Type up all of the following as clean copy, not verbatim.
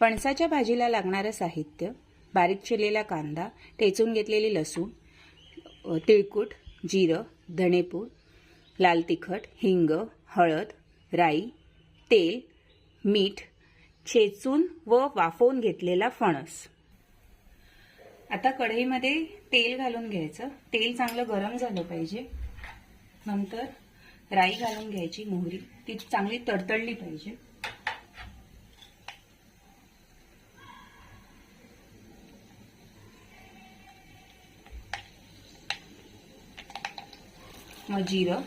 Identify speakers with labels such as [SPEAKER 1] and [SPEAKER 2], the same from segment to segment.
[SPEAKER 1] फणसाच्या भाजीला लागणारं साहित्य: बारीक चिरलेला कांदा, ठेचून घेतलेली लसूण, तिळकूट, जिरं, धणेपूड, लाल तिखट, हिंग, हळद, राई, तेल, मीठ, ठेचून व वाफवून घेतलेला फणस। आता कढईमध्ये तेल घालून घ्यायचं। तेल चांगलं गरम झालं पाहिजे। नंतर राई घालून घ्यायची, मोहरी, ती चांगली तडतडली पाहिजे। मग जिरं,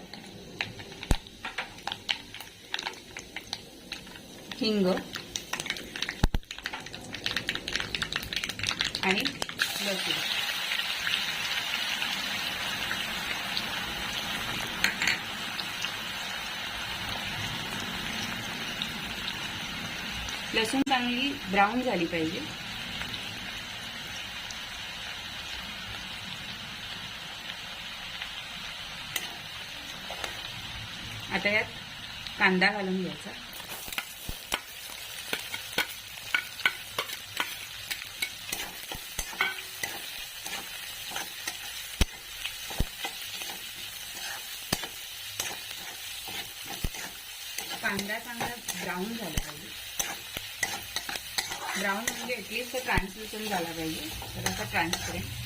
[SPEAKER 1] हिंग आणि लसूण। लसूण चांगली ब्राऊन झाली पाहिजे। आता यात कांदा घालून घ्यायचा। कांदा चांगला ब्राऊन झाला पाहिजे। ब्राऊन म्हणजे ॲटलिस्ट ट्रान्सलुसंट झाला पाहिजे, तर आता ट्रान्सपरंट।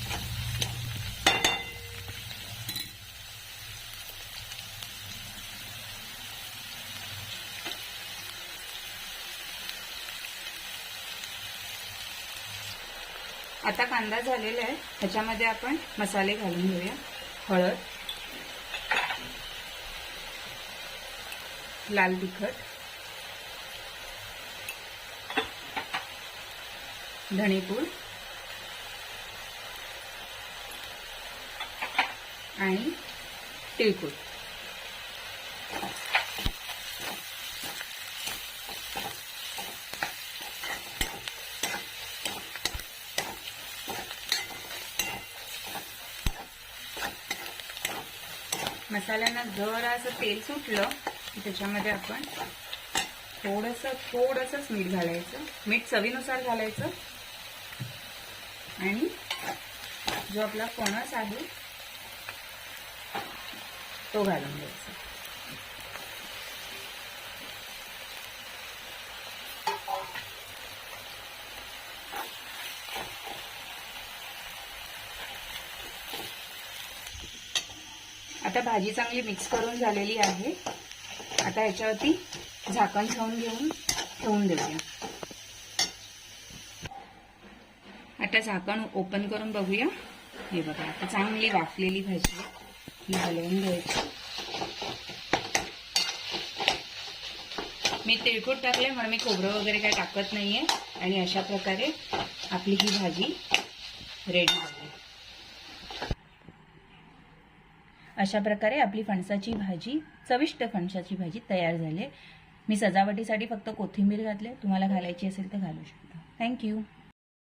[SPEAKER 1] आता कांदा झालेला आहे, ह्याच्यामध्ये आपण मसाले घालून घेऊया। हळद, लाल तिखट, धणेपूड आणि तिळकूट। मसाल्यांना जरासं तेल सुटलं की त्याच्यामध्ये आपण थोडंसंच मीठ घालायचं। मीठ चवीनुसार घालायचं आणि जो आपला फणस आहे तो घालून द्यायचा। आता भाजी चांगली मिक्स करून झालेली आहे। आता ह्याच्यावरती झाकण ठेवून देऊया। आता झाकण ओपन करून बघूया। हे बघा, आता चांगली वाफलेली भाजी आहे, ही हलवून घ्यायची। मी तिळकूट टाकले म्हणून मी खोबरं वगैरे काही टाकत नाहीये। आणि अशा प्रकारे आपली ही भाजी रेडी झाली। अशा प्रकारे आपली फणसाची भाजी, चविष्ट फणसाची भाजी तयार झाली। मी सजावटीसाठी फक्त कोथिंबीर घातली, तुम्हाला घालायची असेल तर घालू शकता। थँक्यू।